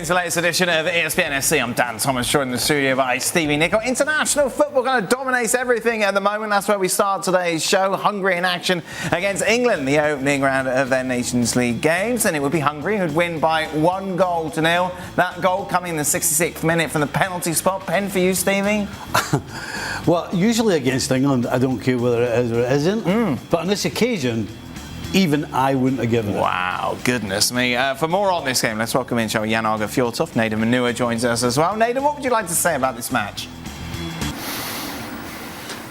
into the latest edition of ESPN SC. I'm Dan Thomas, joined in the studio by Stevie Nicol. International football kind of dominates everything at the moment. That's where we start today's show. Hungary in action against England, the opening round of their Nations League games. And it would be Hungary who'd win by 1-0. That goal coming in the 66th minute from the penalty spot. Pen for you, Stevie? Well, usually against England, I don't care whether it is or it isn't. But on this occasion, even I wouldn't have given it. Wow, goodness me. For more on this game, let's welcome in show Jan Arga Fjortoft. Naden Manua joins us as well. Naden, what would you like to say about this match?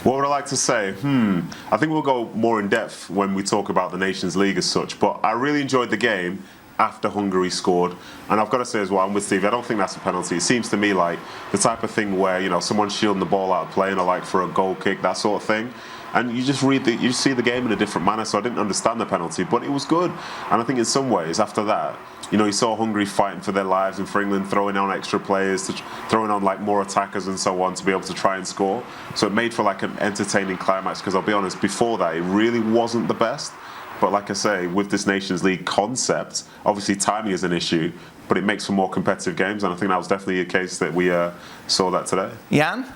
What would I like to say? I think we'll go more in depth when we talk about the Nations League as such, but I really enjoyed the game after Hungary scored. And I've got to say as well, I'm with Steve, I don't think that's a penalty. It seems to me like the type of thing where, you know, someone's shielding the ball out of play or like for a goal kick, that sort of thing. And you just you see the game in a different manner, so I didn't understand the penalty, but it was good. And I think in some ways, after that, you know, you saw Hungary fighting for their lives and for England throwing on extra players, throwing on like more attackers and so on to be able to try and score. So it made for like an entertaining climax, because I'll be honest, before that, it really wasn't the best. But like I say, with this Nations League concept, obviously timing is an issue, but it makes for more competitive games, and I think that was definitely a case that we saw that today. Jan?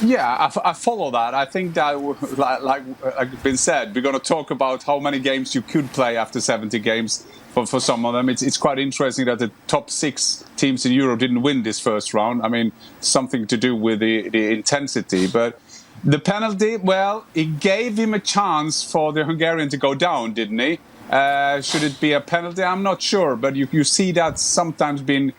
Yeah, I follow that. I think that, like been said, we're going to talk about how many games you could play after 70 games. For some of them, it's quite interesting that the top 6 teams in Europe didn't win this first round. I mean, something to do with the intensity. But the penalty, well, it gave him a chance for the Hungarian to go down, didn't he? Should it be a penalty? I'm not sure, but you see that sometimes being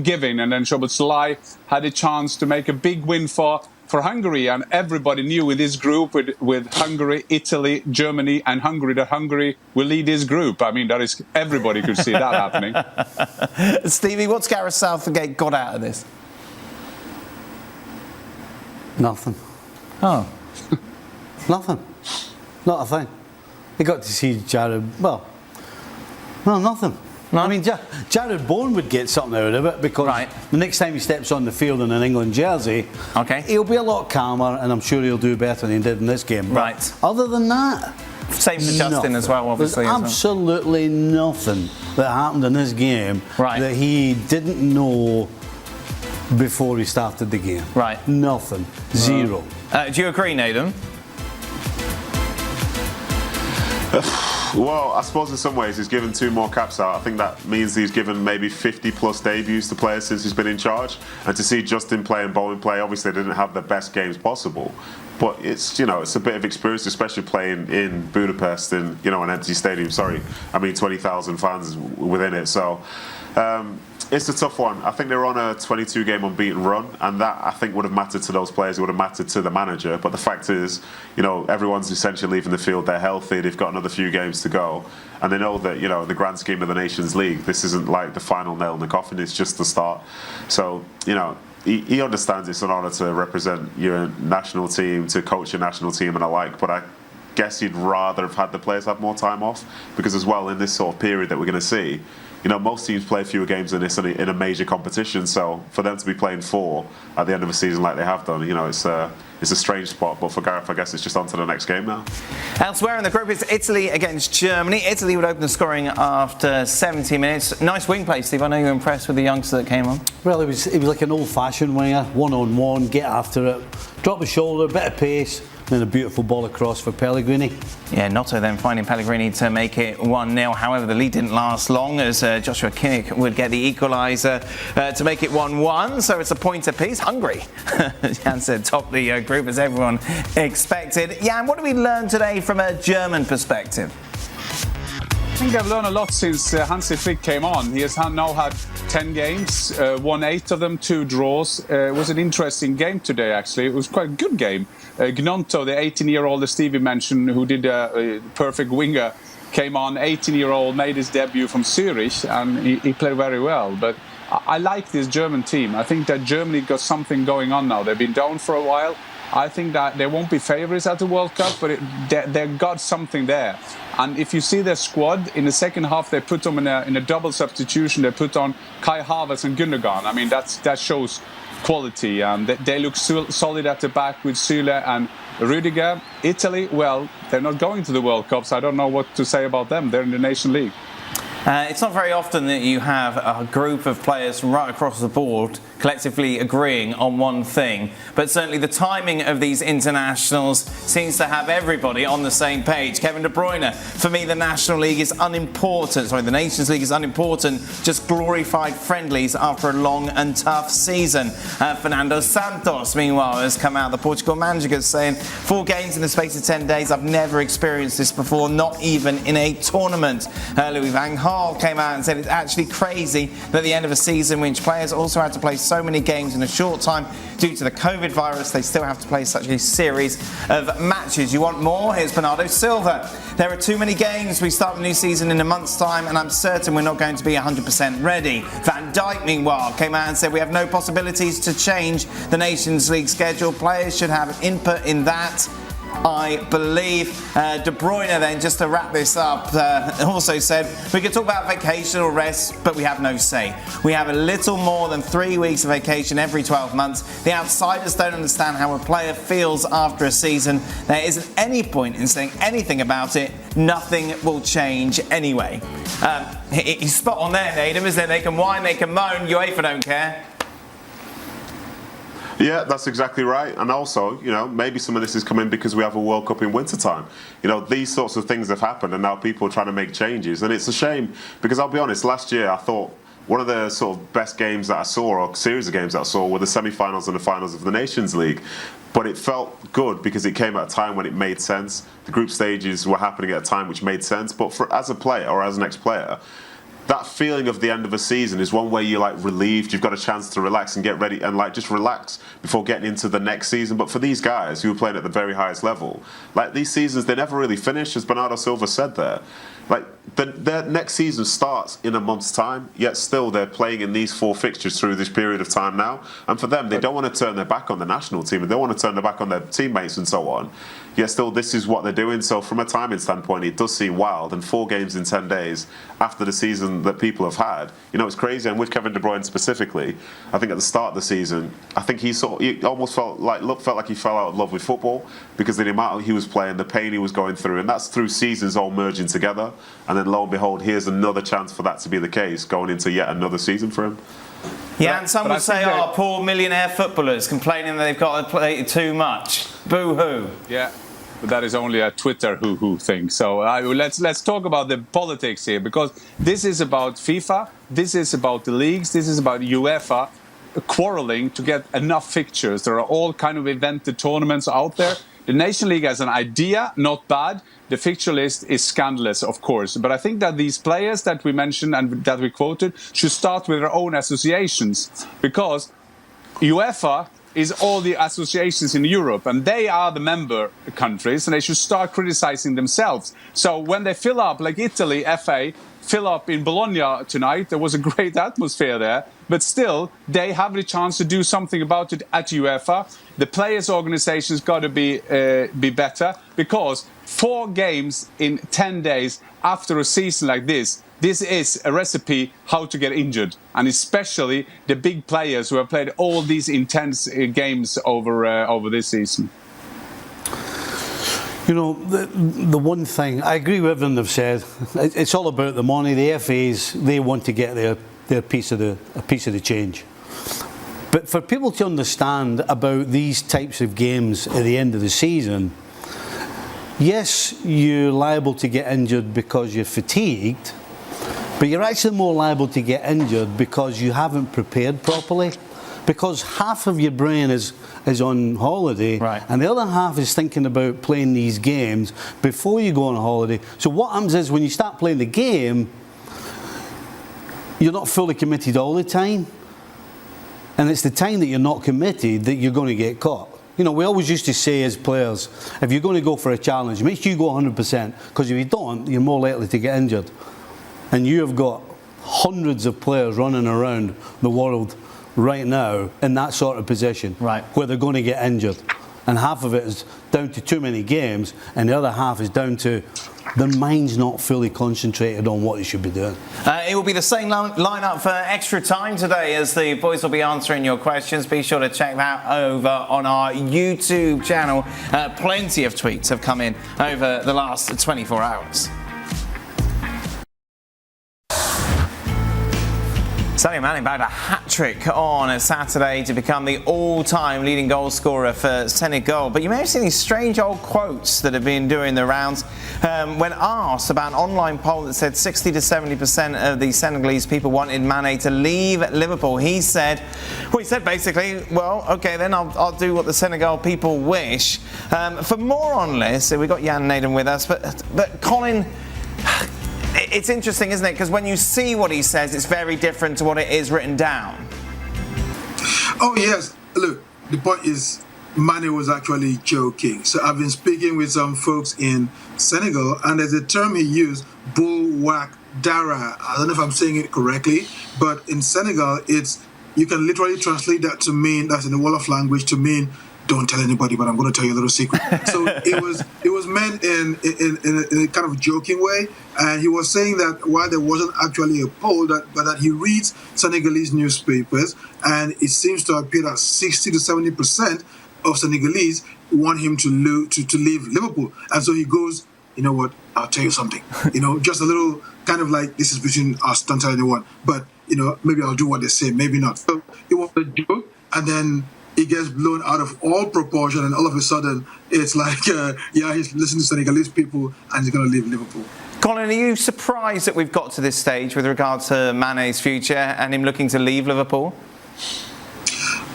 given. And then Szoboszlai had a chance to make a big win for Hungary, and everybody knew in this group with Hungary, Italy, Germany and Hungary that Hungary will lead this group. I mean, everybody could see that happening. Stevie, what's Gareth Southgate got out of this? Nothing. Oh. Nothing. Not a thing. He got to see Jared, well, no, nothing. No? I mean, Jared Bourne would get something out of it, because the next time he steps on the field in an England jersey, he'll be a lot calmer, and I'm sure he'll do better than he did in this game. But other than that, same for Justin as well, obviously. There's absolutely nothing that happened in this game that he didn't know before he started the game. Nothing. Zero. Do you agree, Naden? Well, I suppose in some ways he's given 2 more caps out. I think that means he's given maybe 50 plus debuts to players since he's been in charge. And to see Justin play and Bowen play, obviously they didn't have the best games possible. But it's, you know, it's a bit of experience, especially playing in Budapest in, you know, an empty stadium. 20,000 fans within it. So it's a tough one. I think they're on a 22-game unbeaten run, and that, I think, would have mattered to those players. It would have mattered to the manager. But the fact is, you know, everyone's essentially leaving the field. They're healthy. They've got another few games to go. And they know that, you know, in the grand scheme of the Nations League, this isn't like the final nail in the coffin. It's just the start. So, you know, he understands it's an honour to represent your national team, to coach your national team and the like. But I guess he'd rather have had the players have more time off, because as well, in this sort of period that we're going to see, you know, most teams play fewer games than this in a major competition. So for them to be playing 4 at the end of a season like they have done, you know, it's a strange spot. But for Gareth, I guess it's just on to the next game now. Elsewhere in the group is Italy against Germany. Italy would open the scoring after 70 minutes. Nice wing play, Steve. I know you were impressed with the youngster that came on. Well, it was like an old-fashioned winger, one-on-one, get after it, drop the shoulder, bit of pace, and a beautiful ball across for Pellegrini. Yeah, Notto then finding Pellegrini to make it 1-0. However, the lead didn't last long, as Joshua Kimmich would get the equaliser to make it 1-1. So it's a point apiece. Hungary, Jan said, top the group as everyone expected. Jan, what did we learn today from a German perspective? I think I've learned a lot since Hansi Flick came on. He has now had 10 games, won 8 of them, 2 draws. It was an interesting game today, actually. It was quite a good game. Gnonto, the 18-year-old that Stevie mentioned, who did a perfect winger, came on, 18-year-old, made his debut from Zurich, and he played very well. But I like this German team. I think that Germany got something going on now. They've been down for a while. I think that they won't be favourites at the World Cup, but they've got something there. And if you see their squad, in the second half, they put them in a double substitution. They put on Kai Havertz and Gundogan. I mean, that shows quality. They look solid at the back with Süle and Rüdiger. Italy, well, they're not going to the World Cup, so I don't know what to say about them. They're in the Nation League. It's not very often that you have a group of players from right across the board collectively agreeing on one thing, but certainly the timing of these internationals seems to have everybody on the same page. Kevin De Bruyne, for me the National League is unimportant, the Nations League is unimportant, just glorified friendlies after a long and tough season. Fernando Santos, meanwhile, has come out, the Portugal manager, saying 4 games in the space of 10 days, I've never experienced this before, not even in a tournament. Louis van Gaal came out and said it's actually crazy that at the end of a season which players also had to play so many games in a short time due to the COVID virus, they still have to play such a series of matches. You want more? Here's Bernardo Silva. There are too many games. We start the new season in a month's time and I'm certain we're not going to be 100% ready. Van Dijk, meanwhile, came out and said we have no possibilities to change the Nations League schedule. Players should have input in that, I believe. De Bruyne then, just to wrap this up, also said we could talk about vacation or rest, but we have no say. We have a little more than 3 weeks of vacation every 12 months. The outsiders don't understand how a player feels after a season. There isn't any point in saying anything about it. Nothing will change anyway. He's spot on there, Nadim, isn't it? They can whine, they can moan, UEFA don't care. Yeah, that's exactly right. And also, maybe some of this is coming because we have a World Cup in wintertime. These sorts of things have happened and now people are trying to make changes. And it's a shame because I'll be honest, last year I thought one of the sort of best games that I saw, or series of games that I saw, were the semi-finals and the finals of the Nations League. But it felt good because it came at a time when it made sense. The group stages were happening at a time which made sense. But as a player or as an ex-player, that feeling of the end of a season is one where you're relieved, you've got a chance to relax and get ready and just relax before getting into the next season. But for these guys who are playing at the very highest level, these seasons, they never really finish, as Bernardo Silva said there. Their next season starts in a month's time, yet still they're playing in these 4 fixtures through this period of time now. And for them, they don't want to turn their back on the national team and they want to turn their back on their teammates and so on. Yet still, this is what they're doing. So from a timing standpoint, it does seem wild. And 4 games in 10 days after the season that people have had, it's crazy. And with Kevin De Bruyne specifically, I think at the start of the season, I think he almost felt like he fell out of love with football because of the amount he was playing, the pain he was going through, and that's through seasons all merging together. And then lo and behold, here's another chance for that to be the case going into yet another season for him. Yeah, and some would say, poor millionaire footballers complaining that they've got to play too much. Boo-hoo. Yeah. But that is only a Twitter hoo-hoo thing. So let's talk about the politics here, because this is about FIFA, this is about the leagues, this is about UEFA quarreling to get enough fixtures. There are all kind of invented tournaments out there. The Nation League as an idea, not bad. The fixture list is scandalous, of course. But I think that these players that we mentioned and that we quoted should start with their own associations, because UEFA is all the associations in Europe, and they are the member countries, and they should start criticizing themselves. So when they fill up, like Italy, FA, fill up in Bologna tonight, there was a great atmosphere there, but still, they have the chance to do something about it at UEFA. The players' organizations got to be better, because 4 games in 10 days after a season like this is a recipe how to get injured, and especially the big players who have played all these intense games over this season. The one thing, I agree with everything they've said. It's all about the money. The FAs, they want to get their piece of the change. But for people to understand about these types of games at the end of the season, yes, you're liable to get injured because you're fatigued, but you're actually more liable to get injured because you haven't prepared properly, because half of your brain is on holiday, right, and the other half is thinking about playing these games before you go on holiday. So what happens is when you start playing the game, you're not fully committed all the time, and it's the time that you're not committed that you're going to get caught. We always used to say as players, if you're going to go for a challenge, make sure you go 100%, because if you don't, you're more likely to get injured. And you have got hundreds of players running around the world right now in that sort of position, right, where they're going to get injured. And half of it is down to too many games, and the other half is down to their mind's not fully concentrated on what they should be doing. It will be the same lineup for extra time today, as the boys will be answering your questions. Be sure to check that over on our YouTube channel. Plenty of tweets have come in over the last 24 hours. Sadio Mane bagged a hat-trick on Saturday to become the all-time leading goal scorer for Senegal. But you may have seen these strange old quotes that have been doing the rounds when asked about an online poll that said 60 to 70% of the Senegalese people wanted Mane to leave Liverpool. He said basically, well, okay, then I'll do what the Senegal people wish. For more on this, we've got Jan Naden with us, but Colin... It's interesting, isn't it? Because when you see what he says, it's very different to what it is written down. Oh, yes. Look, the point is, Mane was actually joking. So I've been speaking with some folks in Senegal, and there's a term he used, bulwak dara. I don't know if I'm saying it correctly, but in Senegal, you can literally translate that to mean, that's in the Wolof language, to mean, don't tell anybody, but I'm going to tell you a little secret. So it was meant in a kind of joking way, and he was saying that while there wasn't actually a poll, but that he reads Senegalese newspapers, and it seems to appear that 60 to 70% of Senegalese want him to leave Liverpool, and so he goes, you know what? I'll tell you something. Just a little kind of like, this is between us, don't tell anyone, but maybe I'll do what they say, maybe not. So it was a joke, and then it gets blown out of all proportion, and all of a sudden it's like, he's listening to Senegalese people and he's going to leave Liverpool. Colin, are you surprised that we've got to this stage with regard to Mane's future and him looking to leave Liverpool?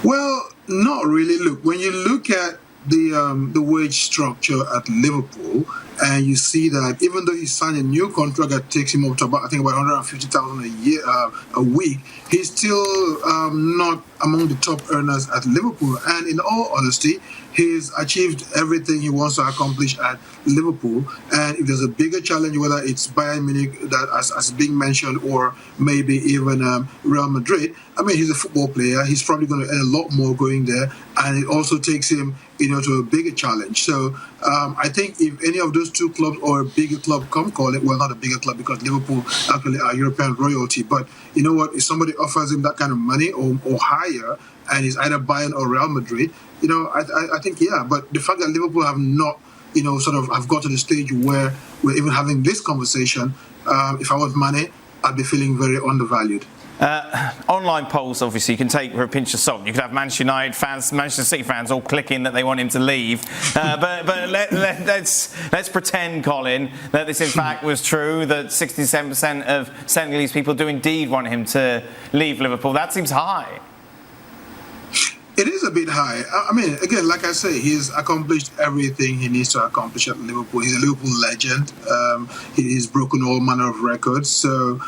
Well, not really. Look, when you look at the wage structure at Liverpool, and you see that even though he signed a new contract that takes him up to about 150,000 a year, a week, he's still not among the top earners at Liverpool. And in all honesty, he's achieved everything he wants to accomplish at Liverpool. And if there's a bigger challenge, whether it's Bayern Munich, that as being mentioned, or maybe even Real Madrid, I mean, he's a football player. He's probably going to earn a lot more going there, and it also takes him, to a bigger challenge. So I think if any of those two clubs or a bigger club come call it, well, not a bigger club because Liverpool actually are European royalty, but you know what? If somebody offers him that kind of money or higher, and he's either Bayern or Real Madrid, I think, yeah. But the fact that Liverpool have not, have got to the stage where we're even having this conversation, if I was Mane, I'd be feeling very undervalued. Online polls, obviously, you can take for a pinch of salt. You could have Manchester United fans, Manchester City fans, all clicking that they want him to leave. But let's pretend, Colin, that this in fact was true. That 67% of Senegalese people do indeed want him to leave Liverpool. That seems high. It is a bit high. I mean, again, like I say, he's accomplished everything he needs to accomplish at Liverpool. He's a Liverpool legend. He's broken all manner of records. So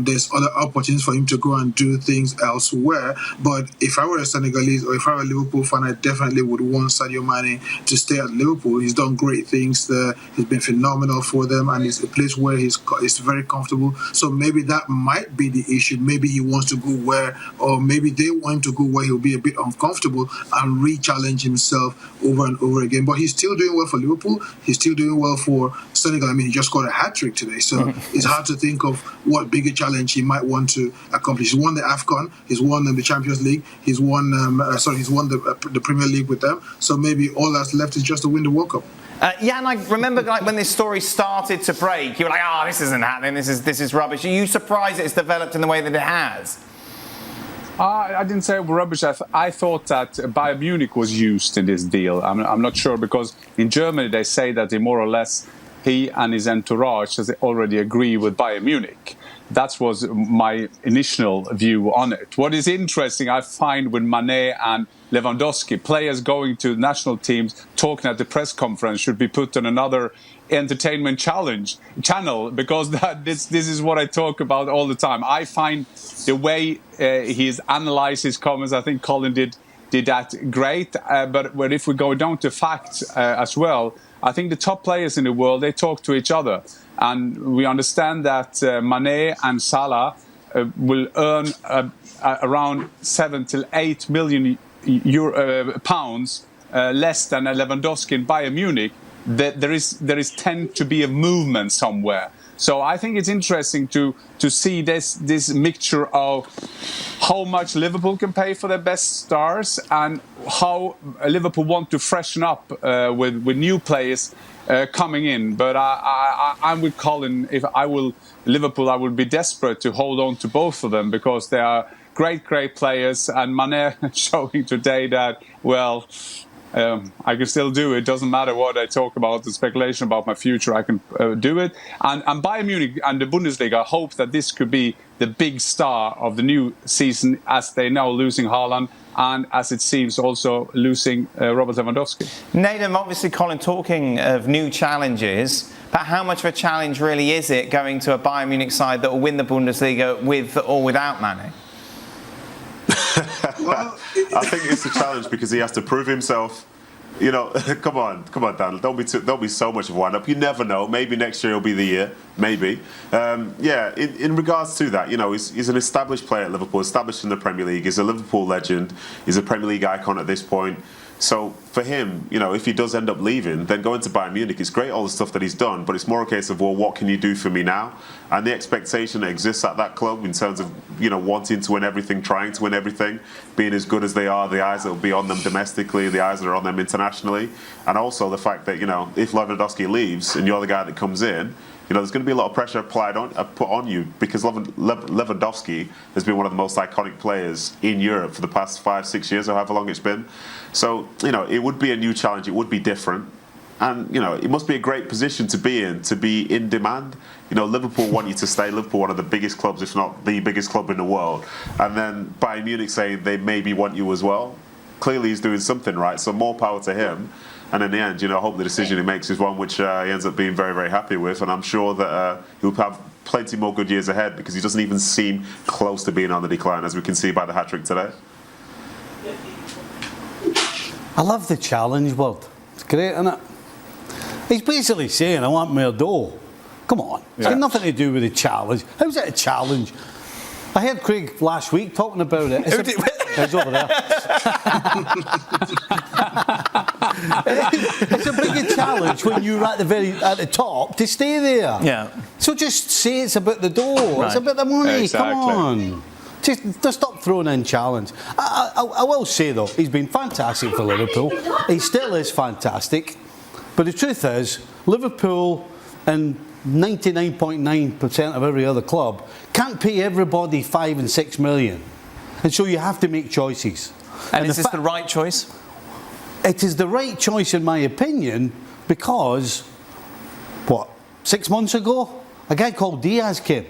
there's other opportunities for him to go and do things elsewhere. But if I were a Senegalese or if I were a Liverpool fan, I definitely would want Sadio Mane to stay at Liverpool. He's done great things there. He's been phenomenal for them, and it's a place where he's very comfortable. So maybe that might be the issue. Maybe he wants to go where, or maybe they want him to go where he'll be a bit uncomfortable and re-challenge himself over and over again. But he's still doing well for Liverpool. He's still doing well for Senegal. I mean, he just got a hat-trick today. So it's hard to think of what bigger challenge he might want to accomplish. He's won the AFCON. He's won the Champions League. He's won the Premier League with them. So maybe all that's left is just to win the World Cup. Yeah, and I remember when this story started to break, you were like, this isn't happening. This is rubbish. Are you surprised it's developed in the way that it has? I didn't say rubbish. I thought that Bayern Munich was used in this deal. I'm not sure, because in Germany they say that he and his entourage already agree with Bayern Munich. That was my initial view on it. What is interesting, I find, with Mane and Lewandowski, players going to national teams talking at the press conference should be put on another entertainment channel, because this is what I talk about all the time. I find the way he's analysed his comments, I think Colin did that great. But if we go down to facts as well, I think the top players in the world, they talk to each other. And we understand that Mane and Salah will earn around 7 to 8 million pounds less than Lewandowski in Bayern Munich. There is tend to be a movement somewhere. So I think it's interesting to see this mixture of how much Liverpool can pay for their best stars and how Liverpool want to freshen up with new players coming in. But I'm with Colin. If I will Liverpool, I would be desperate to hold on to both of them because they are great players. And Mane showing today that, well, I can still do it. Doesn't matter what I talk about, the speculation about my future, I can do it. And Bayern Munich and the Bundesliga hope that this could be the big star of the new season, as they now losing Haaland and as it seems also losing Robert Lewandowski. Nathan, obviously, Colin, talking of new challenges, but how much of a challenge really is it going to a Bayern Munich side that will win the Bundesliga with or without Mane? Well, I think it's a challenge because he has to prove himself. You know, come on, Dan. Don't be so much of a wind-up. You never know. Maybe next year will be the year. Maybe. In regards to that, you know, he's an established player at Liverpool, established in the Premier League. He's a Liverpool legend. He's a Premier League icon at this point. So for him, you know, if he does end up leaving, then going to Bayern Munich, it's great, all the stuff that he's done, but it's more a case of, well, what can you do for me now? And the expectation that exists at that club in terms of, you know, wanting to win everything, trying to win everything, being as good as they are, the eyes that will be on them domestically, the eyes that are on them internationally, and also the fact that, you know, if Lewandowski leaves and you're the guy that comes in, you know, there's going to be a lot of pressure put on you because Lewandowski has been one of the most iconic players in Europe for the past 5-6 years or however long it's been. So, you know, it would be a new challenge. It would be different. And, you know, it must be a great position to be in demand. You know, Liverpool want you to stay. Liverpool, one of the biggest clubs, if not the biggest club in the world. And then Bayern Munich saying they maybe want you as well. Clearly he's doing something right, so more power to him. And in the end, you know, I hope the decision he makes is one which he ends up being very, very happy with. And I'm sure that he'll have plenty more good years ahead because he doesn't even seem close to being on the decline, as we can see by the hat-trick today. I love the challenge word. It's great, isn't it? He's basically saying, I want more dough. Come on. It's got nothing to do with the challenge. How's it a challenge? I heard Craig last week talking about it. He's over there. It's a bigger challenge when you're at the top to stay there. Yeah. So just say it's about the dough. Right. It's about the money. Exactly. Come on. Just stop throwing in challenge. I will say though, he's been fantastic for Liverpool. He still is fantastic. But the truth is, Liverpool and 99.9% of every other club can't pay everybody 5 and 6 million. And so you have to make choices. And is this the right choice? It is the right choice in my opinion because, 6 months ago, a guy called Diaz came.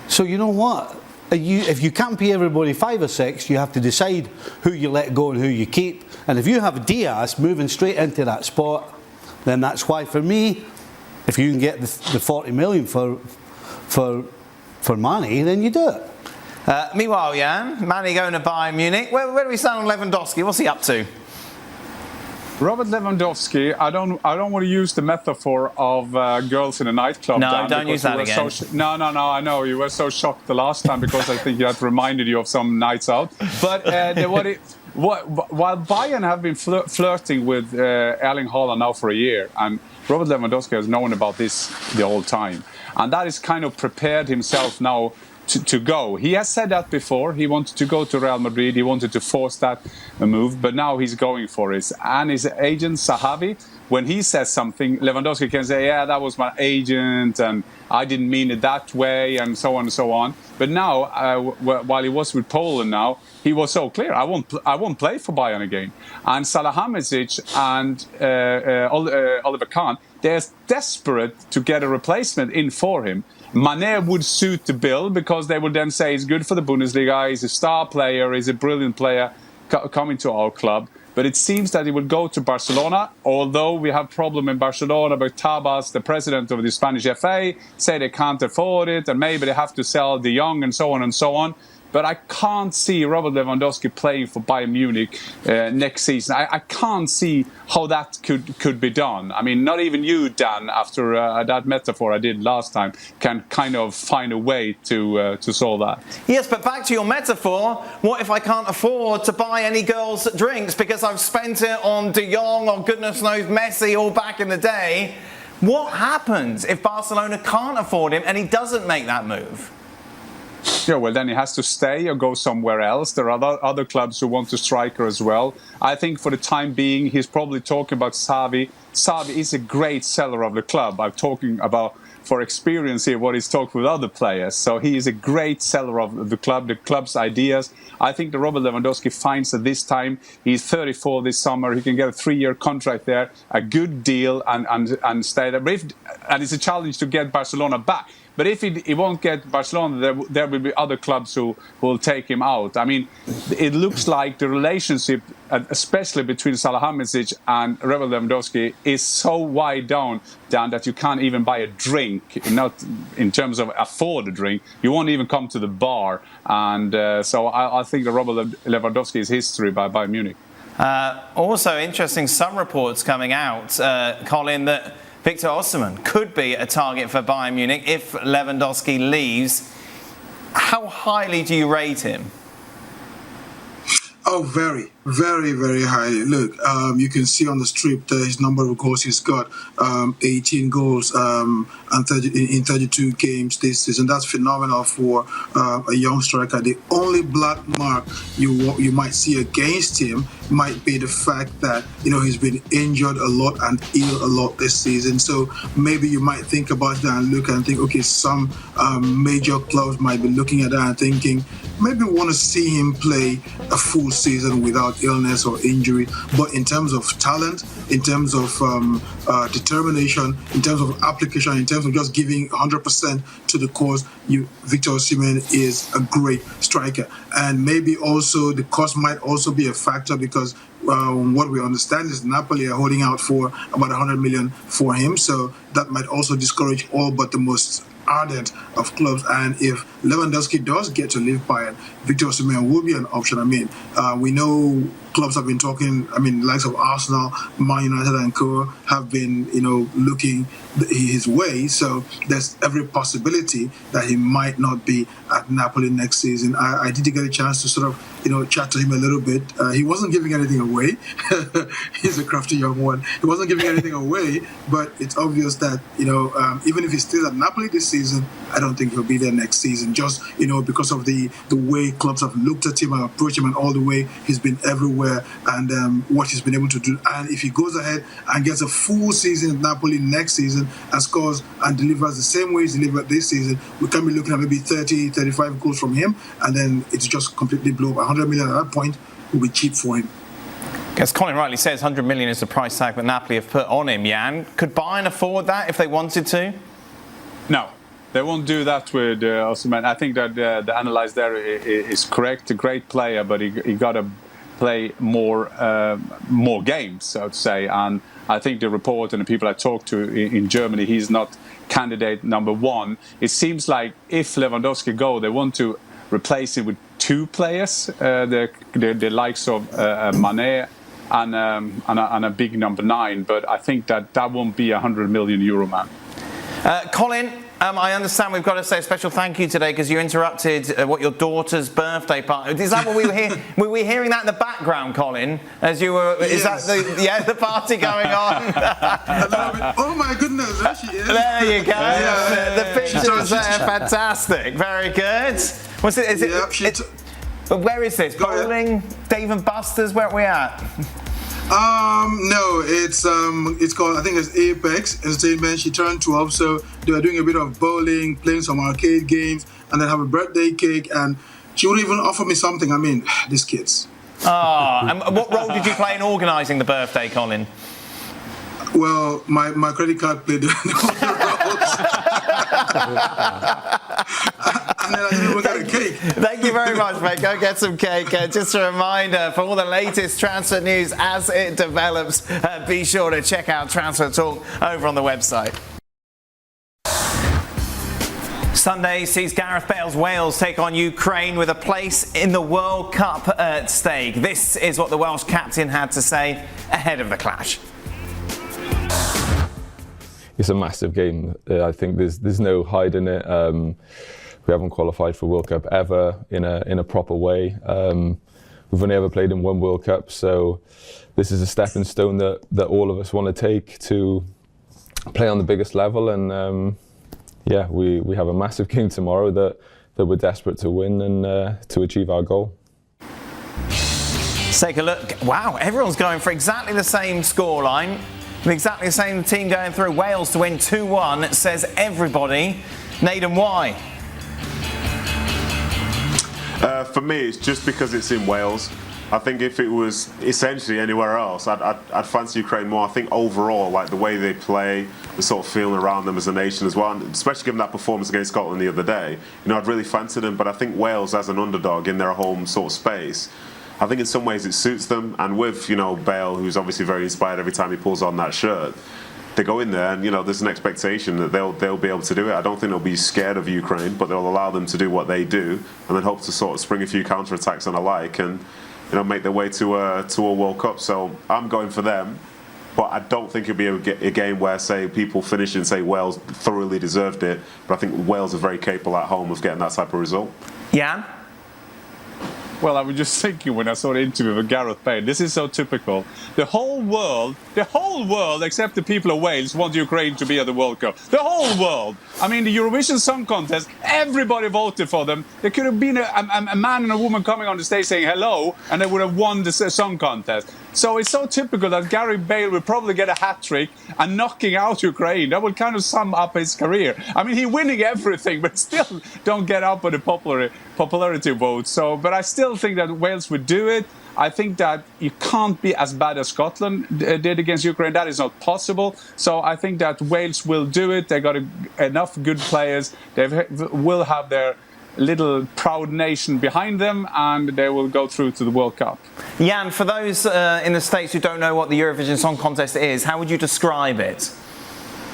So you know what? If you can't pay everybody 5 or 6, you have to decide who you let go and who you keep. And if you have Diaz moving straight into that spot, then that's why for me, if you can get the 40 million for Mane, then you do it. Meanwhile, Jan, Mane going to Bayern Munich. Where do we stand on Lewandowski? What's he up to? Robert Lewandowski, I don't want to use the metaphor of girls in a nightclub. No, Dan, don't use that again. No, I know. You were so shocked the last time because I think that reminded you of some nights out. But while Bayern have been flirting with Erling Haaland now for a year, and Robert Lewandowski has known about this the whole time. And that is kind of prepared himself now to go. He has said that before. He wanted to go to Real Madrid. He wanted to force that move, but now he's going for it. And his agent, Sahavi, when he says something, Lewandowski can say, yeah, that was my agent, and I didn't mean it that way, and so on and so on. But now, while he was with Poland now, he was so clear, I won't play for Bayern again. And Salihamidzic and Oliver Kahn, they're desperate to get a replacement in for him. Mane would suit the bill because they would then say he's good for the Bundesliga, he's a star player, he's a brilliant player coming to our club. But it seems that he would go to Barcelona, although we have problem in Barcelona. But Tevez, the president of the Spanish FA, say they can't afford it and maybe they have to sell De Jong and so on and so on. But I can't see Robert Lewandowski playing for Bayern Munich next season. I can't see how that could be done. I mean, not even you, Dan, after that metaphor I did last time, can kind of find a way to solve that. Yes, but back to your metaphor, what if I can't afford to buy any girls' drinks because I've spent it on De Jong or goodness knows Messi all back in the day? What happens if Barcelona can't afford him and he doesn't make that move? Yeah, well, then he has to stay or go somewhere else. There are other clubs who want a striker as well. I think for the time being, he's probably talking about Xavi. Xavi is a great seller of the club. I'm talking about, for experience here, what he's talked with other players. So he is a great seller of the club's ideas. I think that Robert Lewandowski finds that this time, he's 34 this summer, he can get a 3-year contract there, a good deal, and stay there. And it's a challenge to get Barcelona back. But if he won't get Barcelona, there will be other clubs who will take him out. I mean, it looks like the relationship, especially between Salihamidzic and Robert Lewandowski, is so wide down that you can't even buy a drink, not in terms of afford a drink. You won't even come to the bar. And so I think that Robert Lewandowski is history by Bayern Munich. Also interesting, some reports coming out, Colin, that Victor Ostermann could be a target for Bayern Munich if Lewandowski leaves. How highly do you rate him? Oh, very, very, very highly. Look, you can see on the strip his number of goals he's got, 18 goals and 32 games this season. That's phenomenal for a young striker. The only black mark you might see against him might be the fact that, he's been injured a lot and ill a lot this season. So maybe you might think about that and look and think, okay, some major clubs might be looking at that and thinking, maybe we want to see him play a full season without illness or injury. But in terms of talent, in terms of determination, in terms of application, in terms of just giving 100% to the cause, Victor Osimhen is a great striker. And maybe also the cost might also be a factor because what we understand is Napoli are holding out for about 100 million for him. So that might also discourage all but the most ardent of clubs. And if Lewandowski does get to leave Bayern, Victor Osimhen will be an option. I mean, we know clubs have been talking, likes of Arsenal, Man United and co have been, looking his way. So there's every possibility that he might not be at Napoli next season. I did get a chance to sort of, chat to him a little bit. He wasn't giving anything away. He's a crafty young one. He wasn't giving anything away, but it's obvious that, even if he's still at Napoli this season, I don't think he'll be there next season. Just, because of the way clubs have looked at him and approached him and all the way he's been everywhere and what he's been able to do. And if he goes ahead and gets a full season at Napoli next season and scores and delivers the same way he's delivered this season, we can be looking at maybe 30, 35 goals from him, and then it's just completely blow up. 100 million at that point will be cheap for him. As Colin rightly says, 100 million is the price tag that Napoli have put on him, Jan. Could Bayern afford that if they wanted to? No. They won't do that with Ostermann. I think that the analysis there is correct. A great player, but he got to play more games, so to say. And I think the report and the people I talked to in Germany, he's not candidate number one. It seems like if Lewandowski go, they want to replace him with two players, the likes of Mane and a big number 9. But I think that won't be €100 million man. Colin, I understand we've got to say a special thank you today because you interrupted your daughter's birthday party. Is that what we were hearing? Were we hearing that in the background, Colin? As you were, yes. Is that the party going on? Oh my goodness, there she is. There you go. The pictures there, fantastic. Very good. What's it? Where is this? Bowling? Dave & Buster's? Where are we at? No, it's called, I think it's Apex Entertainment. She turned 12, so they were doing a bit of bowling, playing some arcade games, and then have a birthday cake, and she would even offer me something. These kids. And what role did you play in organising the birthday, Colin? Well, my credit card played all the roles. And then I didn't even get a cake. Thank you very much, mate. Go get some cake. Just a reminder, for all the latest transfer news as it develops, be sure to check out Transfer Talk over on the website. Sunday sees Gareth Bale's Wales take on Ukraine with a place in the World Cup at stake. This is what the Welsh captain had to say ahead of the clash. It's a massive game. I think there's no hiding it. We haven't qualified for World Cup ever in a proper way. We've only ever played in one World Cup, so this is a stepping stone that all of us want to take to play on the biggest level. And we have a massive game tomorrow that that we're desperate to win and to achieve our goal. Let's take a look. Wow, everyone's going for exactly the same scoreline. Exactly the same team going through. Wales to win 2-1, says everybody. Nathan, why? For me, it's just because it's in Wales. I think if it was essentially anywhere else, I'd fancy Ukraine more. I think overall, like the way they play, the sort of feeling around them as a nation as well, and especially given that performance against Scotland the other day, I'd really fancy them. But I think Wales as an underdog in their home sort of space, I think in some ways it suits them. And with, Bale, who's obviously very inspired every time he pulls on that shirt, they go in there and, there's an expectation that they'll be able to do it. I don't think they'll be scared of Ukraine, but they'll allow them to do what they do and then hope to sort of spring a few counter-attacks and alike and, make their way to a World Cup. So I'm going for them. But I don't think it'll be a game where, say, people finish and say Wales thoroughly deserved it. But I think Wales are very capable at home of getting that type of result. Jan? Well, I was just thinking when I saw the interview with Gareth Bale, this is so typical. The whole world, except the people of Wales, want Ukraine to be at the World Cup. The whole world. I mean, the Eurovision Song Contest, everybody voted for them. There could have been a man and a woman coming on the stage saying hello, and they would have won the song contest. So it's so typical that Gareth Bale will probably get a hat-trick and knocking out Ukraine. That would kind of sum up his career. I mean, he's winning everything, but still don't get up on the popularity vote. So, but I still think that Wales would do it. I think that you can't be as bad as Scotland did against Ukraine. That is not possible. So I think that Wales will do it. They got enough good players. They will have their little proud nation behind them, and they will go through to the World Cup. Jan, for those in the States who don't know what the Eurovision Song Contest is, how would you describe it?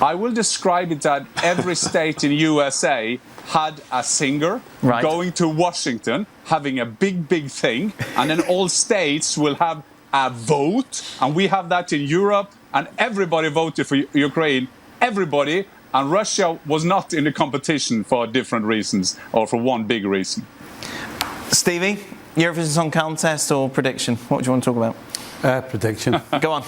I will describe it that every state in USA had a singer going to Washington, having a big thing, and then all states will have a vote, and we have that in Europe, and everybody voted for Ukraine, everybody, and Russia was not in the competition for different reasons, or for one big reason. Stevie, Eurovision Song Contest or prediction? What do you want to talk about? Prediction. Go on.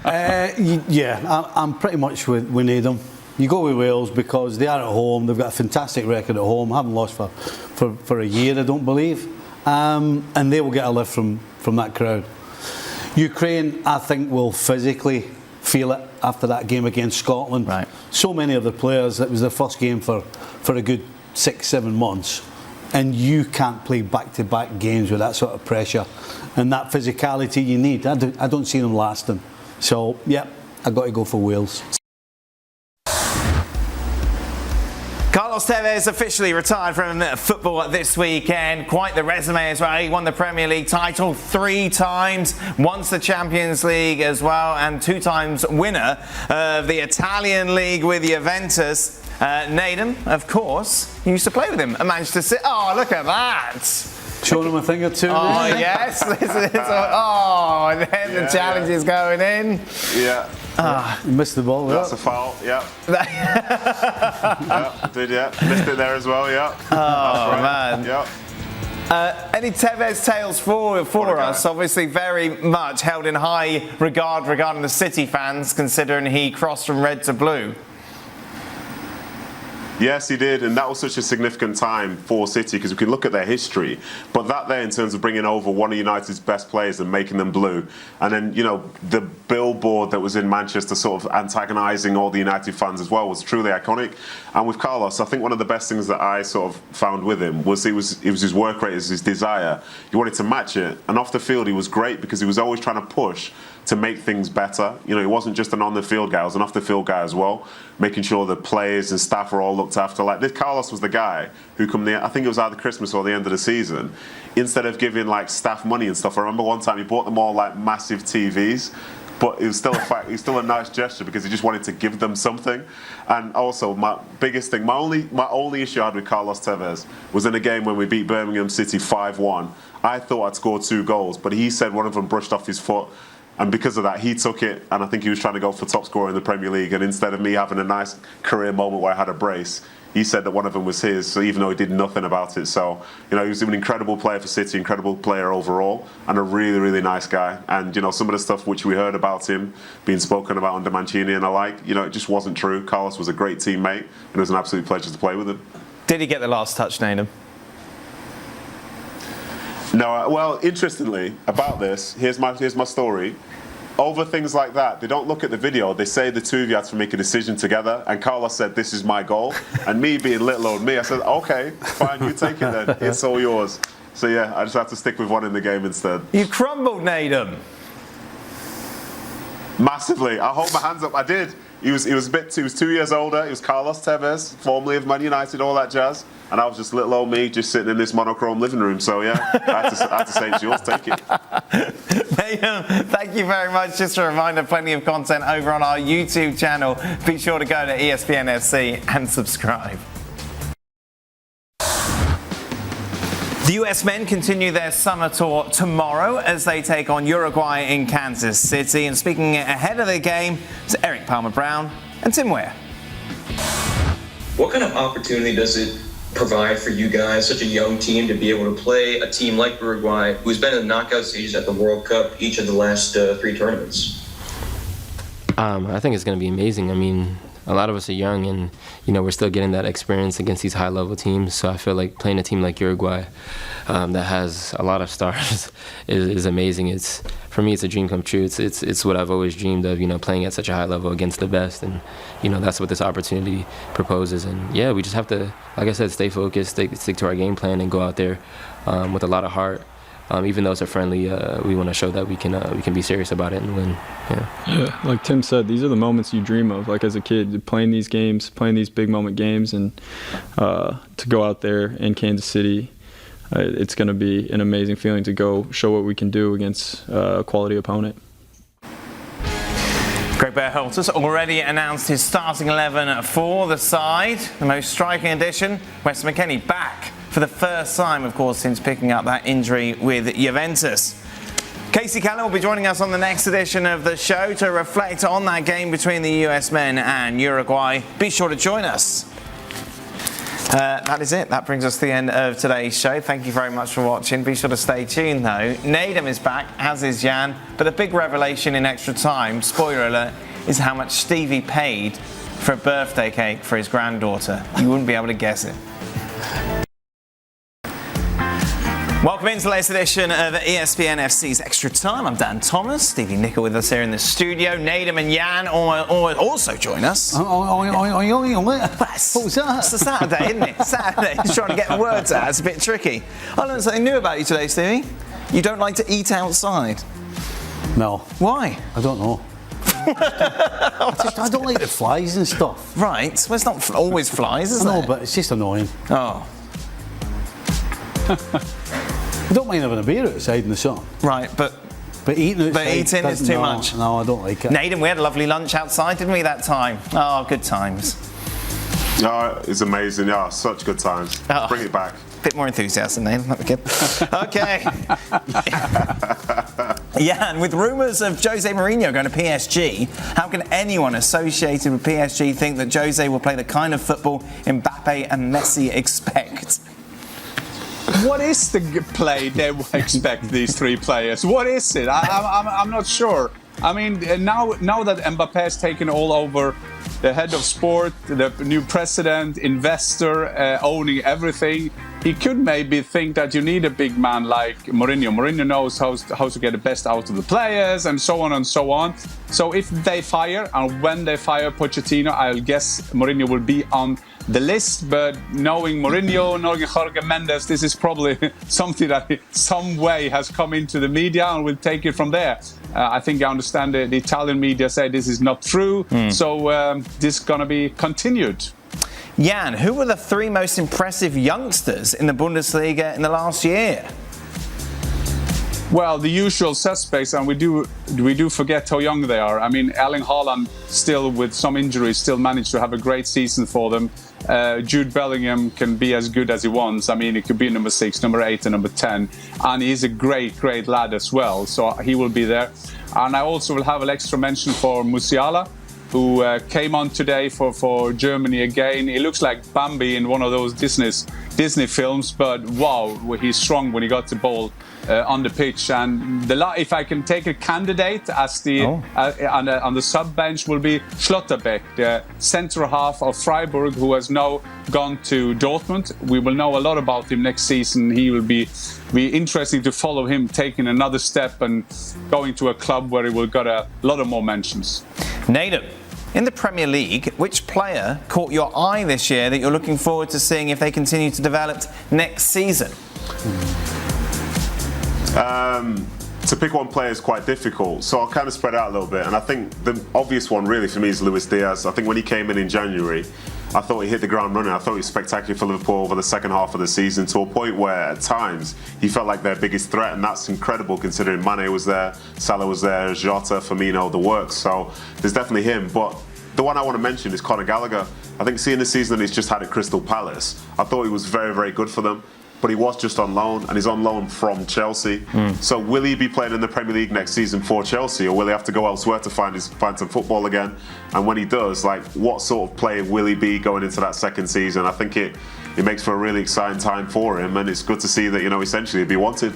I'm pretty much with Needham. You go with Wales because they are at home. They've got a fantastic record at home. Haven't lost for a year, I don't believe. And they will get a lift from that crowd. Ukraine, I think, will physically feel it after that game against Scotland. Right. So many of the players, it was their first game for a good 6-7 months. And you can't play back-to-back games with that sort of pressure and that physicality you need. I don't see them lasting. So, yeah, I've got to go for Wales. Carlos Tevez officially retired from football this weekend. Quite the resume as well. He won the Premier League title 3 times, once the Champions League as well, and 2 times winner of the Italian League with Juventus. Nathan, of course, you used to play with him at Manchester City. Oh, look at that. Showing him a thing or two. Oh, yes. And then the challenge is going in. Yeah. You missed the ball. That's a foul, yeah. Missed it there as well, yeah. Oh, right. man. Yeah. Any Tevez tales for us? Obviously very much held in high regard regarding the City fans, considering he crossed from red to blue. Yes, he did, and that was such a significant time for City because we can look at their history. But that there, in terms of bringing over one of United's best players and making them blue, and then the billboard that was in Manchester, sort of antagonising all the United fans as well, was truly iconic. And with Carlos, I think one of the best things that I sort of found with him was it was his work rate, his desire. He wanted to match it, and off the field he was great because he was always trying to push to make things better. He wasn't just an on-the-field guy, he was an off-the-field guy as well, making sure the players and staff were all looked after. Like this, Carlos was the guy who I think it was either Christmas or the end of the season, instead of giving like staff money and stuff, I remember one time he bought them all like massive TVs, but it was still a nice gesture because he just wanted to give them something. And also my biggest thing, my only issue I had with Carlos Tevez was in a game when we beat Birmingham City 5-1. I thought I'd scored 2 goals, but he said one of them brushed off his foot. And because of that, he took it, and I think he was trying to go for top scorer in the Premier League. And instead of me having a nice career moment where I had a brace, he said that one of them was his, so even though he did nothing about it. So, he was an incredible player for City, incredible player overall, and a really, really nice guy. And, some of the stuff which we heard about him being spoken about under Mancini and the like, it just wasn't true. Carlos was a great teammate, and it was an absolute pleasure to play with him. Did he get the last touch, Naden? No, well, interestingly about this, here's my story. Over things like that, they don't look at the video. They say the two of you had to make a decision together, and Carlos said, "This is my goal." And me being little old me, I said, "Okay, fine, you take it then. It's all yours." So yeah, I just had to stick with one in the game instead. You crumbled, Naden. Massively. I hold my hands up. I did. He was 2 years older. He was Carlos Tevez, formerly of Man United, all that jazz. And I was just little old me, just sitting in this monochrome living room. So yeah, I had to say it's yours. Take it. Naden, thank you very much. Just a reminder, plenty of content over on our YouTube channel. Be sure to go to ESPN FC and subscribe. The US men continue their summer tour tomorrow as they take on Uruguay in Kansas City. And speaking ahead of the game is Eric Palmer-Brown and Tim Weir. What kind of opportunity does it provide for you guys, such a young team, to be able to play a team like Uruguay, who's been in the knockout stages at the World Cup each of the last 3 tournaments? I think it's going to be amazing. I mean, a lot of us are young, and we're still getting that experience against these high-level teams. So I feel like playing a team like Uruguay that has a lot of stars is amazing. For me, it's a dream come true. It's what I've always dreamed of, playing at such a high level against the best, and that's what this opportunity proposes. And yeah, we just have to, like I said, stay focused, stick to our game plan, and go out there with a lot of heart. Even though it's a friendly, we want to show that we can be serious about it and win. Yeah, like Tim said, these are the moments you dream of. Like as a kid, playing these games, playing these big moment games, and to go out there in Kansas City, it's going to be an amazing feeling to go show what we can do against a quality opponent. Greg Berhalter's already announced his starting 11 for the side. The most striking addition, Wes McKennie back for the first time, of course, since picking up that injury with Juventus. Casey Keller will be joining us on the next edition of the show to reflect on that game between the US men and Uruguay. Be sure to join us. That is it. That brings us to the end of today's show. Thank you very much for watching. Be sure to stay tuned, though. Naden is back, as is Jan. But the big revelation in extra time, spoiler alert, is how much Stevie paid for a birthday cake for his granddaughter. You wouldn't be able to guess it. Welcome into the latest edition of ESPN FC's Extra Time. I'm Dan Thomas. Stevie Nicol with us here in the studio. Naden and Jan also join us. What was that? It's a Saturday, isn't it? Saturday. Just trying to get the words out. It's a bit tricky. I learned something new about you today, Stevie. You don't like to eat outside. No. Why? I don't know. I don't like the flies and stuff. Right. Well, it's not always flies, is it? No, but it's just annoying. Oh. I don't mind having a beer outside in the sun. Right, but eating outside... But eating is too much. No, I don't like it. Naden, we had a lovely lunch outside, didn't we, that time? Oh, good times. Oh, it's amazing. Yeah, such good times. Oh. Bring it back. Bit more enthusiasm, Naden. That'd be good. Okay. Yeah, and with rumours of Jose Mourinho going to PSG, how can anyone associated with PSG think that Jose will play the kind of football Mbappe and Messi expect? What is the play they expect, these 3 players? What is it? I'm not sure. I mean, now that Mbappe has taken all over, the head of sport, the new president, investor, owning everything, he could maybe think that you need a big man like Mourinho. Mourinho knows how to get the best out of the players, and so on and so on. So if they fire, and when they fire Pochettino, I'll guess Mourinho will be on the list. But knowing Mourinho, knowing Jorge Mendes, this is probably something that some way has come into the media, and we'll take it from there. I think I understand the Italian media say this is not true, so this is going to be continued. Jan, who were the 3 most impressive youngsters in the Bundesliga in the last year? Well, the usual suspects, and we do forget how young they are. I mean, Erling Haaland, still with some injuries, still managed to have a great season for them. Jude Bellingham can be as good as he wants. I mean, he could be number 6, number 8, and number 10. And he's a great lad as well, so he will be there. And I also will have an extra mention for Musiala. who came on today for Germany again. He looks like Bambi in one of those Disney films, but wow, he's strong when he got the ball on the pitch. And if I can take a candidate as on the sub bench, will be Schlotterbeck, the centre half of Freiburg, who has now gone to Dortmund. We will know a lot about him next season. He will be interesting to follow him taking another step and going to a club where he will get a lot of more mentions. Nathan, in the Premier League, which player caught your eye this year that you're looking forward to seeing if they continue to develop next season? To pick one player is quite difficult, so I'll kind of spread out a little bit. And I think the obvious one really for me is Luis Diaz. I think when he came in January, I thought he hit the ground running. I thought he was spectacular for Liverpool over the second half of the season, to a point where at times he felt like their biggest threat, and that's incredible considering Mane was there, Salah was there, Jota, Firmino, the works. So there's definitely him. But the one I want to mention is Conor Gallagher. I think seeing the season that he's just had at Crystal Palace, I thought he was very, very good for them. But he was just on loan, and he's on loan from Chelsea. So will he be playing in the Premier League next season for Chelsea, or will he have to go elsewhere to find some football again? And when he does, like, what sort of player will he be going into that second season? I think it makes for a really exciting time for him, and it's good to see that, essentially he'd be wanted.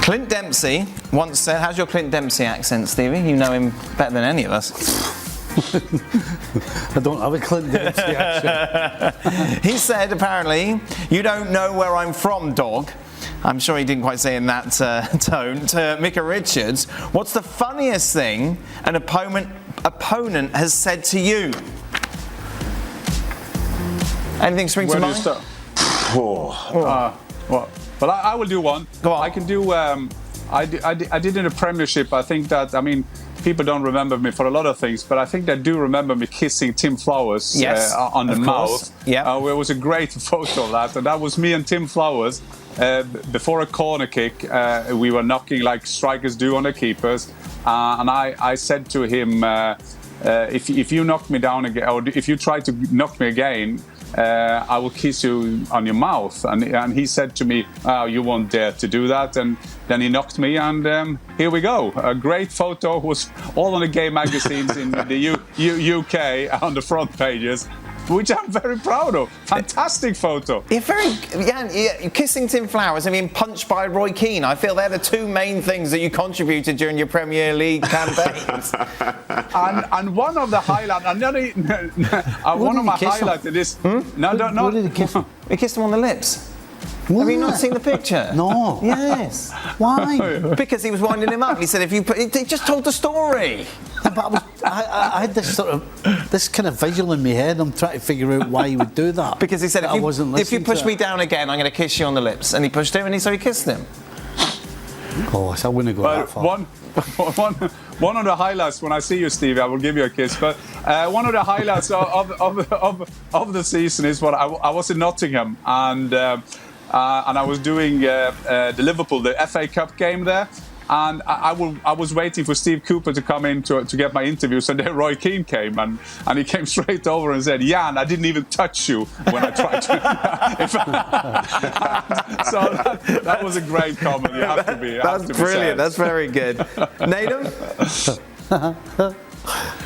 Clint Dempsey once said, how's your Clint Dempsey accent, Stevie? You know him better than any of us. I don't have a Clint Dempsey accent. He said, apparently, you don't know where I'm from, dog. I'm sure he didn't quite say in that tone. To Micah Richards, what's the funniest thing an opponent has said to you? Anything spring to mind? Well, I will do one. Go on. I can do. I did in the Premiership. I think that, people don't remember me for a lot of things, but I think they do remember me kissing Tim Flowers on the mouth. Yeah. There was a great photo of that, and that was me and Tim Flowers before a corner kick. We were knocking like strikers do on the keepers, and I said to him, if you knock me down again, or if you try to knock me again, I will kiss you on your mouth. And he said to me, oh, you won't dare to do that. And then he knocked me, and here we go. A great photo, was all on the gay magazines in the UK on the front pages, which I'm very proud of. Fantastic photo. You're kissing Tim Flowers, punched by Roy Keane. I feel they're the two main things that you contributed during your Premier League campaigns. and one of the highlights, one of my highlights is What did he kiss him? He kissed him on the lips. What? Have you not seen the picture? No. Yes. Why? Because he was winding him up. He said, he just told the story. But I had this kind of visual in my head. I'm trying to figure out why he would do that. Because he said, if you push me down again, I'm going to kiss you on the lips. And he pushed him, and so he kissed him. Oh, so I wouldn't go that far. One of the highlights, when I see you, Stevie, I will give you a kiss. But one of the highlights of the season is what I was in Nottingham, and I was doing the Liverpool, the FA Cup game there. And I was waiting for Steve Cooper to come in to get my interview. So then Roy Keane came, and he came straight over and said, Jan, I didn't even touch you when I tried to. So that was a great comment. You have to be. That's brilliant. That's very good. Nathan?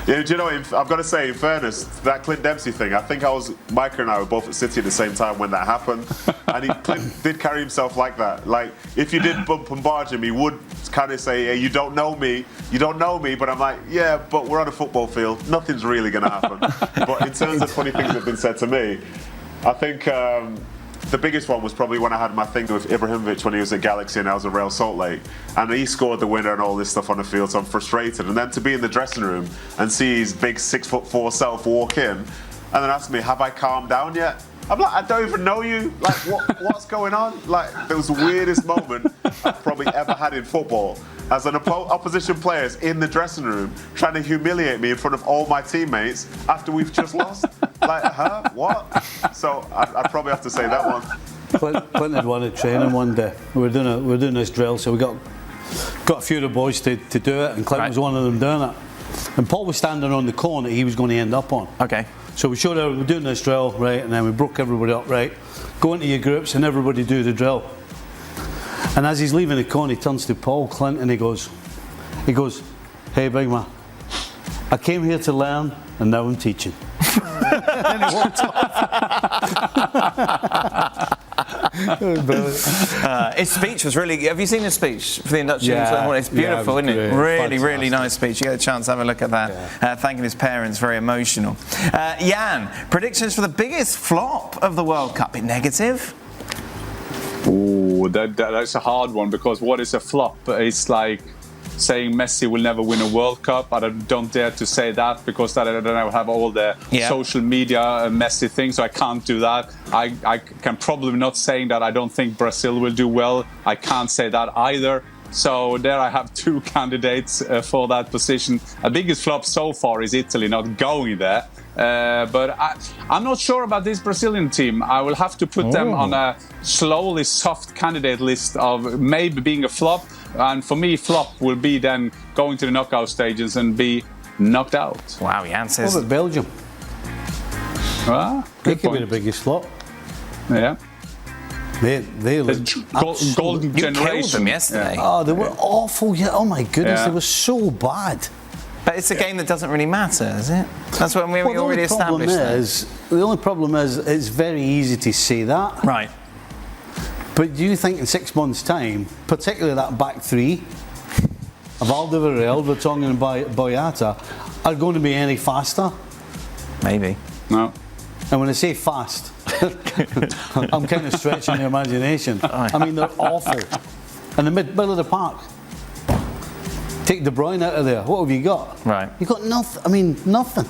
Yeah, do you know, I've got to say, in fairness, that Clint Dempsey thing, I think Micah and I were both at City at the same time when that happened, and Clint did carry himself like that. Like, if you did bump and barge him, he would kind of say, hey, you don't know me, but I'm like, yeah, but we're on a football field, nothing's really going to happen. But in terms of funny things that have been said to me, I think the biggest one was probably when I had my thing with Ibrahimovic when he was at Galaxy and I was at Real Salt Lake, and he scored the winner and all this stuff on the field, so I'm frustrated. And then to be in the dressing room and see his big 6'4" self walk in and then ask me, have I calmed down yet? I'm like, I don't even know you. Like, what's going on? Like, it was the weirdest moment I've probably ever had in football. As an opposition players in the dressing room trying to humiliate me in front of all my teammates after we've just lost. Like, huh? What? So I'd probably have to say that one. Clint had won a training one day. We were doing this drill, so we got a few of the boys to do it, and Clint was one of them doing it. And Paul was standing on the corner he was going to end up on. Okay. So we showed her we're doing this drill, right, and then we broke everybody up, right. Go into your groups and everybody do the drill. And as he's leaving the corner, he turns to Paul Clint and he goes, hey big man, I came here to learn, and now I'm teaching. Then he walked off. His speech was really. Have you seen his speech for the induction? Yeah, it's beautiful, it was isn't it? great. Really, Fantastic. really nice speech. You get a chance to have a look at that. Thanking his parents, very emotional. Jan, predictions for the biggest flop of the World Cup? Bit negative. Ooh, that's a hard one, because what is a flop? It's like saying Messi will never win a World Cup. I don't dare to say that, because then I will have all the social media Messi things, so I can't do that. I can probably not saying that I don't think Brazil will do well. I can't say that either. So there I have two candidates for that position. The biggest flop so far is Italy not going there. But I'm not sure about this Brazilian team. I will have to put them on a slowly soft candidate list of maybe being a flop. And for me, flop will be then going to the knockout stages and be knocked out. Wow, Jan says. What about Belgium? Ah, They good could be point. the biggest flop. Yeah. They look Golden You generation. killed them yesterday. Oh, they were awful. Yeah. Oh my goodness, they were so bad. But it's a game that doesn't really matter, is it? That's what we already established. The only problem is it's very easy to say that. Right. But do you think in 6 months' time, particularly that back three of Alderweireld, Vertonghen and Boyata, are going to be any faster? Maybe. No. And when I say fast, I'm kind of stretching the imagination. I mean, they're awful. In the middle of the park. Take De Bruyne out of there. What have you got? Right. You've got nothing. I mean, nothing.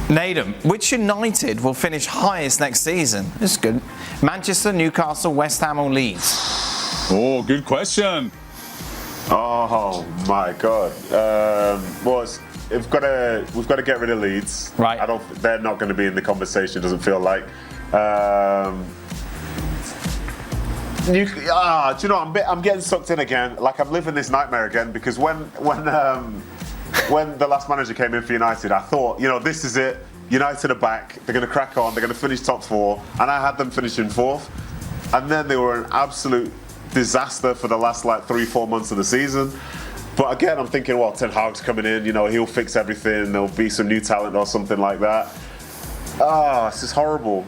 Nadem, which United will finish highest next season? This is good. Manchester, Newcastle, West Ham or Leeds? Oh, good question. Oh my God. We've got to get rid of Leeds. Right. They're not going to be in the conversation. Doesn't feel like. Do you know? I'm getting sucked in again. Like I'm living this nightmare again, because when the last manager came in for United, I thought, this is it. United are back. They're going to crack on. They're going to finish top four, and I had them finishing fourth. And then they were an absolute disaster for the last 3-4 months of the season. But again, I'm thinking, well, Ten Hag's coming in. He'll fix everything. There'll be some new talent or something like that. This is horrible.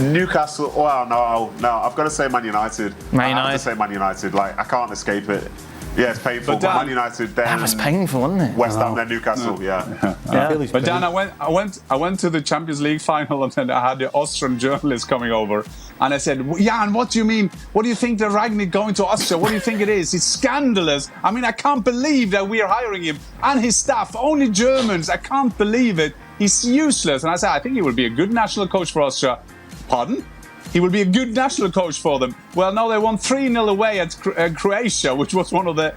Newcastle. Well, no. I've got to say Man United. I have to say Man United. I can't escape it. Yeah, it's painful. But Man United. Then that was painful, wasn't it? West Ham, then Newcastle. Yeah. But Dan, I went to the Champions League final, and then I had the Austrian journalist coming over, and I said, Jan, what do you mean? What do you think that Rangnick going to Austria? What do you think it is? It's scandalous. I mean, I can't believe that we are hiring him and his staff. Only Germans. I can't believe it. He's useless. And I said, I think he will be a good national coach for Austria. Pardon? He will be a good national coach for them. Well, no, they won 3-0 away at Croatia, which was one of the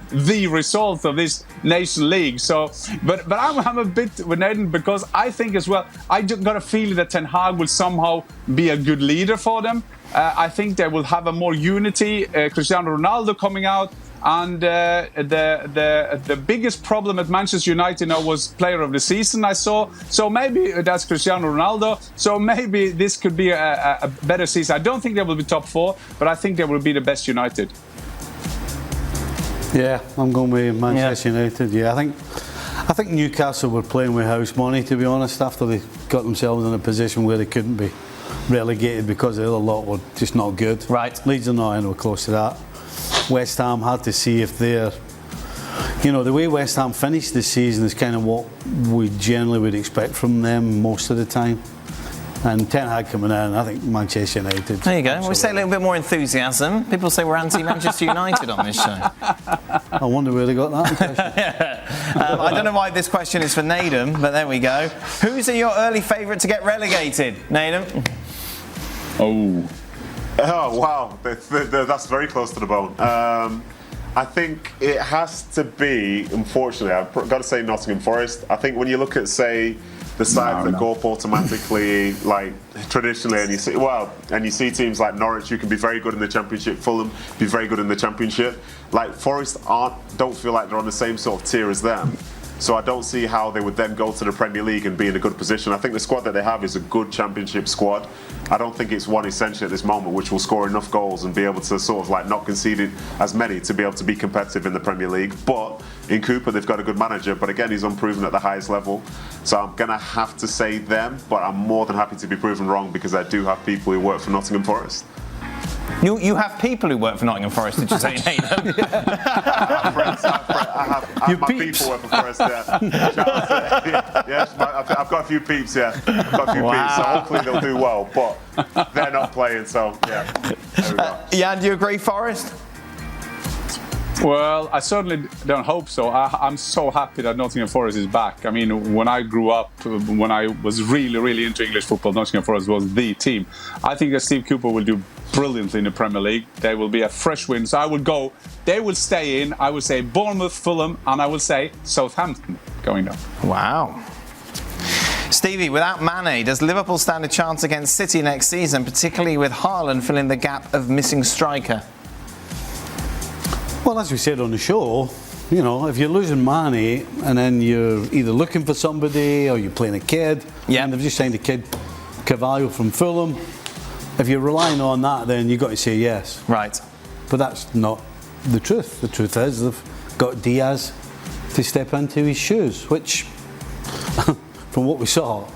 results of this Nation League. So, but I'm a bit with Nathan, because I think as well, I just got a feeling that Ten Hag will somehow be a good leader for them. I think they will have a more unity. Cristiano Ronaldo coming out. And the biggest problem at Manchester United now was Player of the Season, I saw. So maybe that's Cristiano Ronaldo. So maybe this could be a better season. I don't think they will be top four, but I think they will be the best United. Yeah, I'm going with Manchester United. Yeah, I think Newcastle were playing with house money, to be honest, after they got themselves in a position where they couldn't be relegated because the other lot were just not good. Right. Leeds are not anywhere close to that. West Ham had to see if they're, the way West Ham finished this season is kind of what we generally would expect from them most of the time. And Ten Hag coming in, I think Manchester United. There you go. We say a little bit more enthusiasm. People say we're anti-Manchester United on this show. I wonder where they got that impression. I don't know why this question is for Nadem, but there we go. Who's your early favourite to get relegated, Nadem? Oh wow, that's very close to the bone. I think it has to be, unfortunately, I've got to say Nottingham Forest. I think when you look at, say, the sides that go up automatically, traditionally, and you see teams like Norwich who can be very good in the Championship, Fulham be very good in the Championship. Forest don't feel like they're on the same sort of tier as them. So I don't see how they would then go to the Premier League and be in a good position. I think the squad that they have is a good Championship squad. I don't think it's one essentially at this moment which will score enough goals and be able to sort of like not concede as many to be able to be competitive in the Premier League. But in Cooper, they've got a good manager, but again, he's unproven at the highest level. So I'm going to have to say them, but I'm more than happy to be proven wrong because I do have people who work for Nottingham Forest. You have people who work for Nottingham Forest, did you say, Nathan? I have my people work for Forest, yes, I've got a few peeps, yeah. I've got a few peeps, so hopefully they'll do well, but they're not playing, so yeah. There we go. Jan, do you agree, Forest? Well, I certainly don't hope so. I'm so happy that Nottingham Forest is back. I mean, when I grew up, when I was really, really into English football, Nottingham Forest was the team. I think that Steve Cooper will do brilliantly in the Premier League. They will be a fresh win. So I will go, they will stay in. I will say Bournemouth, Fulham, and I will say Southampton going down. Wow. Stevie, without Mane, does Liverpool stand a chance against City next season, particularly with Haaland filling the gap of missing striker? Well, as we said on the show, you know, if you're losing Mane and then you're either looking for somebody or you're playing a kid, and they've just signed a kid, Carvalho from Fulham, if you're relying on that, then you've got to say yes. Right. But that's not the truth. The truth is they've got Diaz to step into his shoes, which, from what we saw,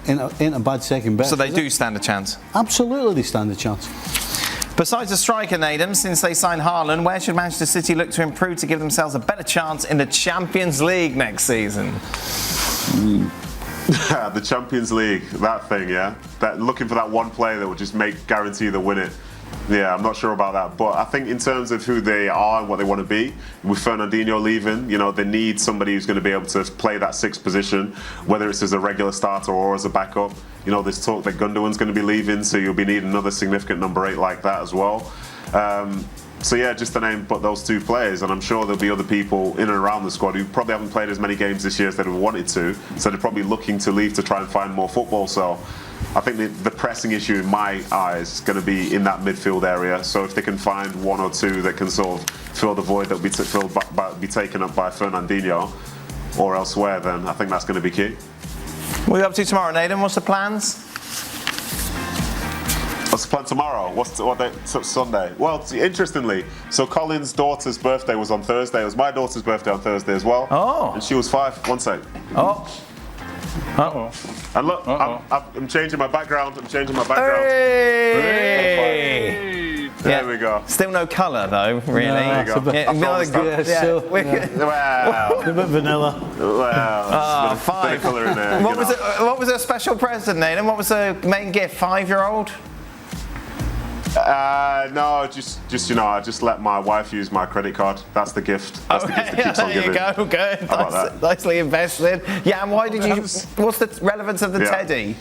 ain't a bad second bet. So they do stand a chance? Absolutely, they stand a chance. Besides the striker, Nathan, since they signed Haaland, where should Manchester City look to improve to give themselves a better chance in the Champions League next season? The Champions League, that thing, yeah? That, looking for that one player that will just guarantee they'll win it. Yeah, I'm not sure about that. But I think in terms of who they are and what they want to be, with Fernandinho leaving, you know, they need somebody who's going to be able to play that sixth position, whether it's as a regular starter or as a backup. You know, there's talk that Gundogan's going to be leaving, so you'll be needing another significant number 8 like that as well. So yeah, just to name but those two players, and I'm sure there'll be other people in and around the squad who probably haven't played as many games this year as they wanted to, so they're probably looking to leave to try and find more football. So I think the pressing issue in my eyes is going to be in that midfield area. So if they can find one or two that can sort of fill the void that will be taken up by Fernandinho or elsewhere, then I think that's going to be key. What are you up to tomorrow, Nathan? What's the plans? What's the plan tomorrow? What day? Sunday. Well, interestingly, so Colin's daughter's birthday was on Thursday. It was my daughter's birthday on Thursday as well. Oh. And she was 5. One sec. Oh. Uh-oh. And look, I'm changing my background. Hey! There we go. Still no colour though, really. There you go. Wow. A bit vanilla. Wow. Oh, 5. Bit of colour in there. What was a special present, Nathan? What was the main gift? 5-year-old? No, just you know, I just let my wife use my credit card. That's the gift. That's the gift that keeps on giving. There you go, good. How about that? Nicely invested. Yeah, and why did you? What's the relevance of the teddy?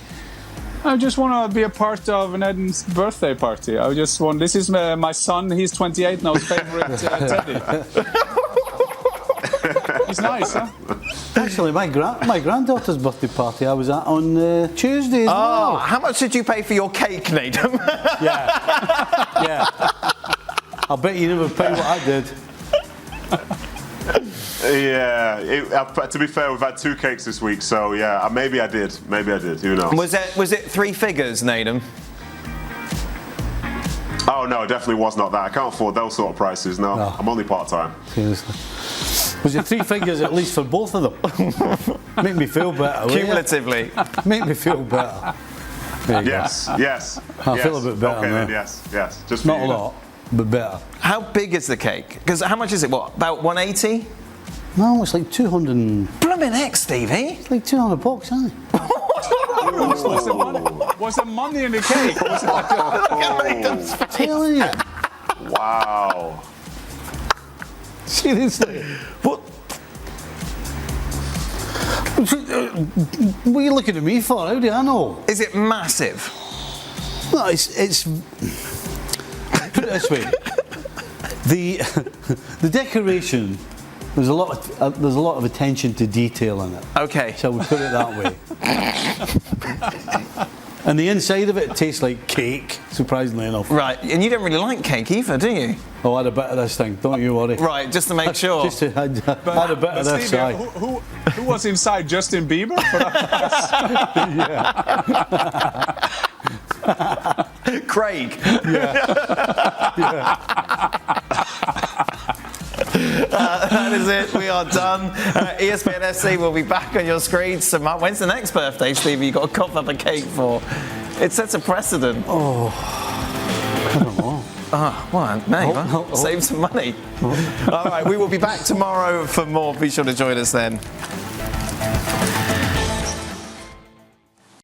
I just want to be a part of an Eden's birthday party. I just want. This is my son. He's 28 now. His favorite teddy. He's nice, huh? Actually, my granddaughter's birthday party I was at on Tuesday as well. How much did you pay for your cake, Nathan? Yeah. I'll bet you never paid what I did. Yeah, to be fair, we've had 2 cakes this week, so yeah, maybe I did. Who knows? Was it 3 figures, Nathan? Oh no, definitely was not that. I can't afford those sort of prices. No. I'm only part-time. Seriously. Was it 3 figures at least for both of them? Make me feel better. Cumulatively. Make me feel better. Yes. I feel a bit better okay, now. Then, yes. Just not a lot, but better. How big is the cake? Because how much is it? What, about 180? No, it's like 200. Blooming heck, Stevie. It's like $200, isn't it? Was there money in the cake? I'm telling you. Wow. Seriously. What are you looking at me for? How do I know? Is it massive? No, it's put it this way. The decoration, there's a lot of attention to detail in it. Okay. So we put it that way. And the inside of it tastes like cake, surprisingly enough. Right, and you don't really like cake either, do you? I'll add a bit of this thing, don't you worry. Right, just to make sure. Just to add a bit of this, Stevie, aye. who was inside? Justin Bieber? Craig. That is it. We are done. ESPN SC will be back on your screens tomorrow. When's the next birthday, Stevie? You got to cough up a cake for? It sets a precedent. Oh, I don't know. What? No, save some money. All right, we will be back tomorrow for more. Be sure to join us then.